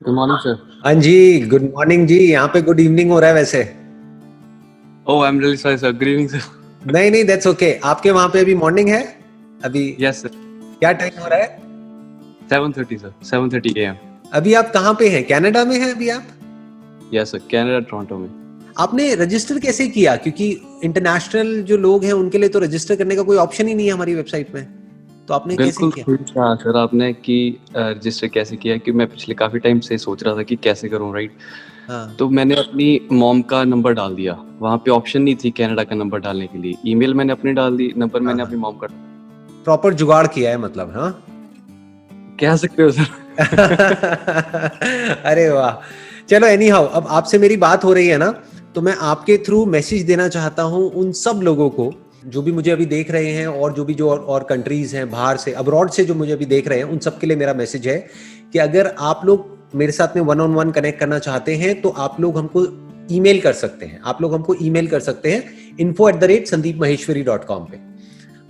Good morning sir. हाँ जी, good morning जी। यहाँ पे गुड इवनिंग हो रहा है वैसे। Oh I am really sorry sir, good evening sir. नहीं नहीं, दैट्स ओके। आपके वहाँ पे अभी मॉर्निंग है अभी? यस सर, क्या टाइम हो रहा है? 7:30 सर, 7:30 AM। अभी आप कहाँ पे हैं? कनाडा में हैं अभी आप? यस सर, कनाडा टोरंटो में। आपने रजिस्टर कैसे किया? क्योंकि इंटरनेशनल जो लोग हैं उनके लिए तो रजिस्टर करने का कोई ऑप्शन ही नहीं है हमारी वेबसाइट में। तो आपने कैसे बिल्कुल किया? सही कहा सर आपने कि रजिस्टर कैसे किया, कि मैं पिछले काफ़ी टाइम से सोच रहा था कि कैसे करूं, राइट। हाँ तो मैंने अपनी मॉम का नंबर डाल दिया। वहाँ पे ऑप्शन नहीं थी कनाडा का नंबर डालने के लिए। ईमेल मैंने अपनी डाल दी, नंबर हाँ मैंने हाँ, अपनी मॉम का। प्रॉपर जुगाड़ किया है मतलब, हाँ। कह सकते हो सर। अरे वाह। चलो एनी हाउ, अब आपसे मेरी बात हो रही है ना, तो मैं आपके थ्रू मैसेज देना चाहता हूं उन सब लोगों को जो भी मुझे अभी देख रहे हैं, और जो भी जो और कंट्रीज हैं बाहर से, अब्रॉड से जो मुझे अभी देख रहे हैं, उन सब के लिए मेरा मैसेज है कि अगर आप लोग मेरे साथ में वन ऑन वन कनेक्ट करना चाहते हैं तो आप लोग हमको ईमेल कर सकते हैं। आप लोग हमको ईमेल कर सकते हैं info@sandeepmaheshwari.com पे,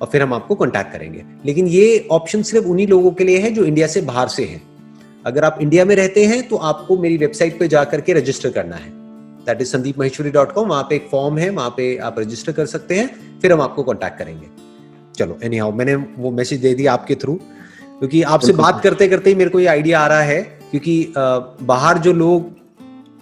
और फिर हम आपको कांटेक्ट करेंगे। लेकिन ये ऑप्शन सिर्फ उन्हीं लोगों के लिए है जो इंडिया से बाहर से हैं। अगर आप इंडिया में रहते हैं तो आपको मेरी वेबसाइट पे जाकर के रजिस्टर करना है, दैट इज sandeepmaheshwari.com। वहां पे एक फॉर्म है, वहां पे आप रजिस्टर कर सकते हैं, फिर हम आपको कांटेक्ट करेंगे। चलो एनी हाउ, मैंने वो मैसेज दे दिया आपके थ्रू, क्योंकि आपसे बिल्कुल बात सर। करते करते ही मेरे को ये आइडिया आ रहा है, क्योंकि बाहर जो लोग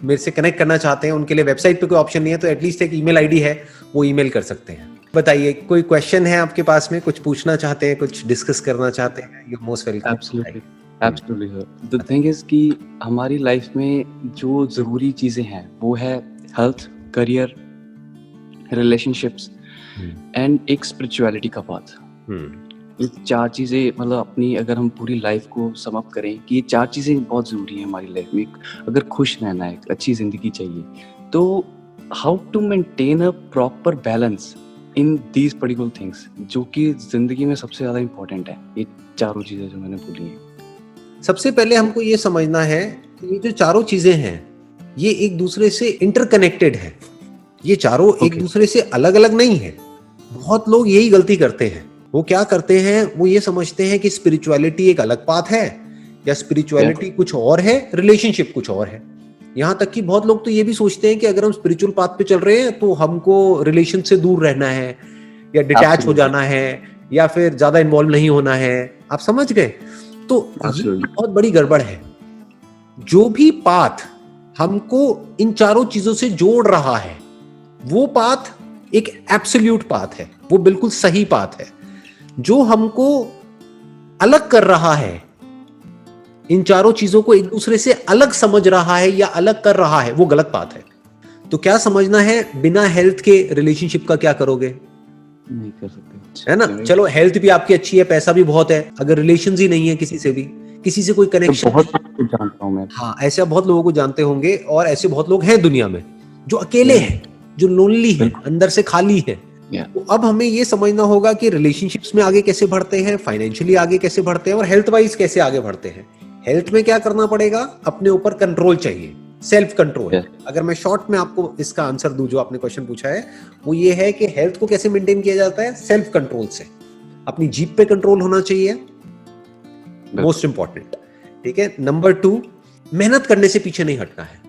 मेरे से कनेक्ट करना चाहते हैं उनके लिए वेबसाइट पे कोई ऑप्शन नहीं है, तो एटलीस्ट एक ईमेल आईडी है, वो ईमेल कर सकते हैं। बताइए, कोई क्वेश्चन है आपके पास में? कुछ पूछना चाहते हैं, कुछ डिस्कस करना चाहते हैं? You most welcome. Absolutely, absolutely sir. The thing is कि हमारी लाइफ में जो ज़रूरी चीज़ें हैं वो है हेल्थ, करियर, रिलेशनशिप्स एंड एक स्पिरिचुअलिटी का पाथ। ये चार चीज़ें, मतलब अपनी अगर हम पूरी लाइफ को सम अप करें कि ये चार चीज़ें बहुत ज़रूरी हैं हमारी लाइफ में। अगर खुश रहना है, एक अच्छी ज़िंदगी चाहिए, तो how to maintain a proper balance in these particular things, जो कि ज़िंदगी में सबसे ज़्यादा इंपॉर्टेंट है। ये चारों चीज़ें जो मैंने बोली हैं। सबसे पहले हमको ये समझना है कि ये जो चारों चीजें हैं ये एक दूसरे से इंटरकनेक्टेड है। ये चारों एक Okay. दूसरे से अलग अलग नहीं है। बहुत लोग यही गलती करते हैं। वो क्या करते हैं, वो ये समझते हैं कि स्पिरिचुअलिटी एक अलग पाथ है, या स्पिरिचुअलिटी कुछ और है, रिलेशनशिप कुछ और है। यहाँ तक कि बहुत लोग तो ये भी सोचते हैं कि अगर हम स्पिरिचुअल पाथ पे चल रहे हैं तो हमको रिलेशन से दूर रहना है, या डिटैच हो Absolutely. जाना है, या फिर ज्यादा इन्वॉल्व नहीं होना है। आप समझ गए? तो ये Absolutely. बहुत बड़ी गड़बड़ है। जो भी पाथ हमको इन चारों चीजों से जोड़ रहा है वो पाथ एक एब्सोल्यूट पाथ है, वो बिल्कुल सही पाथ है। जो हमको अलग कर रहा है, इन चारों चीजों को एक दूसरे से अलग समझ रहा है या अलग कर रहा है, वो गलत पाथ है। तो क्या समझना है, बिना हेल्थ के रिलेशनशिप का क्या करोगे? नहीं कर सकते, है ना? चलो, हेल्थ भी आपकी अच्छी है, पैसा भी बहुत है, अगर रिलेशन ही नहीं है किसी से भी, किसी से कोई तो कनेक्शन बहुत नहीं। कुछ जानता हूँ मैं। हाँ, ऐसे आप बहुत लोगों को जानते होंगे, और ऐसे बहुत लोग हैं दुनिया में जो अकेले Yeah. हैं, जो लोनली हैं, बिल्कुल। अंदर से खाली हैं। Yeah. तो अब हमें ये समझना होगा कि रिलेशनशिप्स में आगे कैसे बढ़ते हैं, फाइनेंशियली आगे कैसे बढ़ते हैं, और हेल्थ वाइज कैसे आगे बढ़ते हैं। हेल्थ में क्या करना पड़ेगा? अपने ऊपर कंट्रोल चाहिए, सेल्फ कंट्रोल। Yeah. अगर मैं शॉर्ट में आपको इसका आंसर दूं, जो आपने क्वेश्चन पूछा है, वो ये है कि हेल्थ को कैसे मेंटेन किया जाता है? सेल्फ कंट्रोल से। अपनी जीभ पे कंट्रोल होना चाहिए, मोस्ट इंपॉर्टेंट। ठीक है। नंबर 2, मेहनत करने से पीछे नहीं हटना है,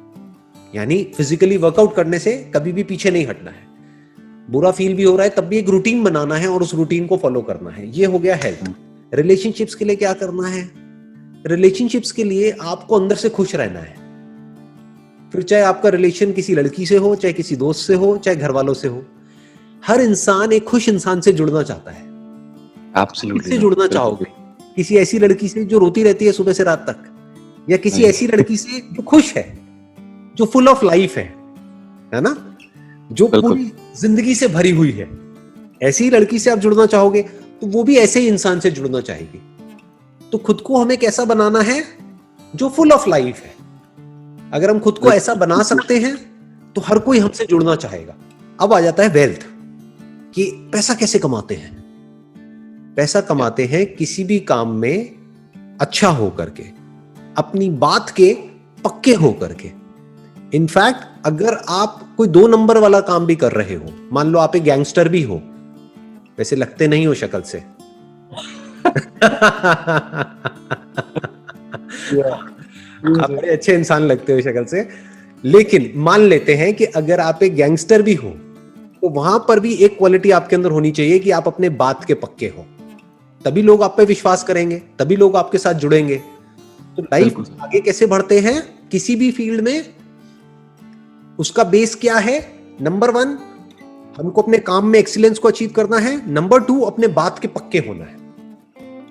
यानी फिजिकली वर्कआउट करने से कभी भी पीछे नहीं हटना है। बुरा फील भी हो रहा है तब भी एक रूटीन बनाना है और उस रूटीन को फॉलो करना है। ये हो गया हेल्थ। रिलेशनशिप्स के लिए क्या करना है? रिलेशनशिप्स के लिए आपको अंदर से खुश रहना है। फिर चाहे आपका रिलेशन किसी लड़की से हो, चाहे किसी दोस्त से हो, चाहे घर वालों से हो, हर इंसान एक खुश इंसान से जुड़ना चाहता है। Absolutely. किससे जुड़ना चाहोगे? किसी ऐसी लड़की से जो रोती रहती है सुबह से रात तक, या किसी ऐसी लड़की से जो खुश है, जो फुल ऑफ लाइफ है ना, जो पूरी जिंदगी से भरी हुई है? ऐसी लड़की से आप जुड़ना चाहोगे तो वो भी ऐसे ही इंसान से जुड़ना चाहेगी। तो खुद को हमें कैसा बनाना है? जो फुल ऑफ लाइफ है। अगर हम खुद को ऐसा बना सकते हैं तो हर कोई हमसे जुड़ना चाहेगा। अब आ जाता है वेल्थ, कि पैसा कैसे कमाते हैं। पैसा कमाते हैं किसी भी काम में अच्छा हो करके, अपनी बात के पक्के हो करके। इनफैक्ट अगर आप कोई 2 नंबर वाला काम भी कर रहे हो, मान लो आप एक गैंगस्टर भी हो, वैसे लगते नहीं हो शक्ल से। आप बड़े अच्छे इंसान लगते हो शक्ल से, लेकिन मान लेते हैं कि अगर आप एक गैंगस्टर भी हो तो वहां पर भी एक क्वालिटी आपके अंदर होनी चाहिए कि आप अपने बात के पक्के हो, तभी लोग आप पे विश्वास करेंगे, तभी लोग आपके साथ जुड़ेंगे। तो लाइफ आगे कैसे बढ़ते हैं किसी भी फील्ड में, उसका बेस क्या है? नंबर 1, हमको अपने काम में एक्सीलेंस को अचीव करना है। नंबर 2, अपने बात के पक्के होना है,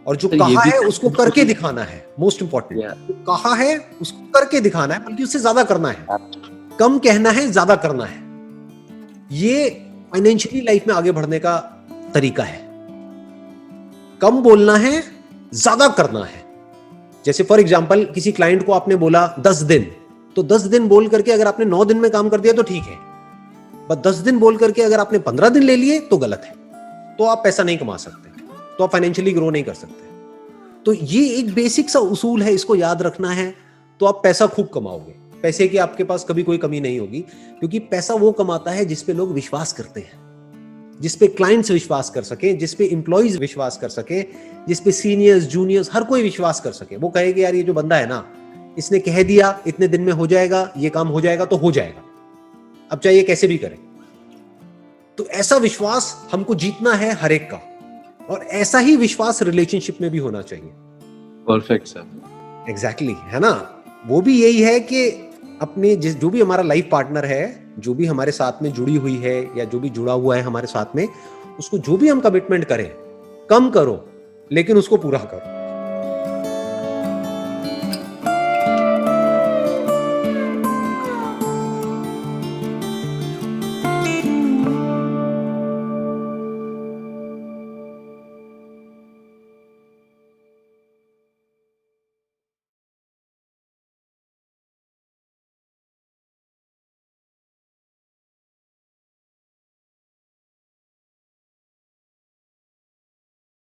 और जो कहा है उसको करके दिखाना है। मोस्ट इंपॉर्टेंट, जो कहा है उसको करके दिखाना है, बल्कि उससे ज्यादा करना है। कम कहना है, ज्यादा करना है। ये फाइनेंशियली लाइफ में आगे बढ़ने का तरीका है। कम बोलना है, ज्यादा करना है। जैसे फॉर एग्जांपल किसी क्लाइंट को आपने बोला 10 दिन, तो 10 दिन बोल करके अगर आपने 9 दिन में काम कर दिया तो ठीक है, बस 10 दिन बोल करके अगर आपने 15 दिन ले लिए तो गलत है। तो आप पैसा नहीं कमा सकते, तो आप फाइनेंशियली ग्रो नहीं कर सकते। तो ये एक बेसिक सा उसूल है, इसको याद रखना है, तो आप पैसा खूब कमाओगे। पैसे की आपके पास कभी कोई कमी नहीं होगी, क्योंकि पैसा वो कमाता है जिस पे लोग विश्वास करते हैं, जिस पे क्लाइंट्स विश्वास कर सके, जिस पे एम्प्लॉइज विश्वास कर सके, जिस पे सीनियर्स जूनियर्स हर कोई विश्वास कर सके। वो कहेगा यार ये जो बंदा है ना, इसने कह दिया इतने दिन में हो जाएगा, ये काम हो जाएगा तो हो जाएगा, अब चाहे ये कैसे भी करे। तो ऐसा विश्वास हमको जीतना है हर एक का, और ऐसा ही विश्वास रिलेशनशिप में भी होना चाहिए। Perfect sir. एग्जैक्टली, है ना। वो भी यही है कि अपने जो भी हमारा लाइफ पार्टनर है, जो भी हमारे साथ में जुड़ी हुई है या जो भी जुड़ा हुआ है हमारे साथ में, उसको जो भी हम कमिटमेंट करें, कम करो लेकिन उसको पूरा करो।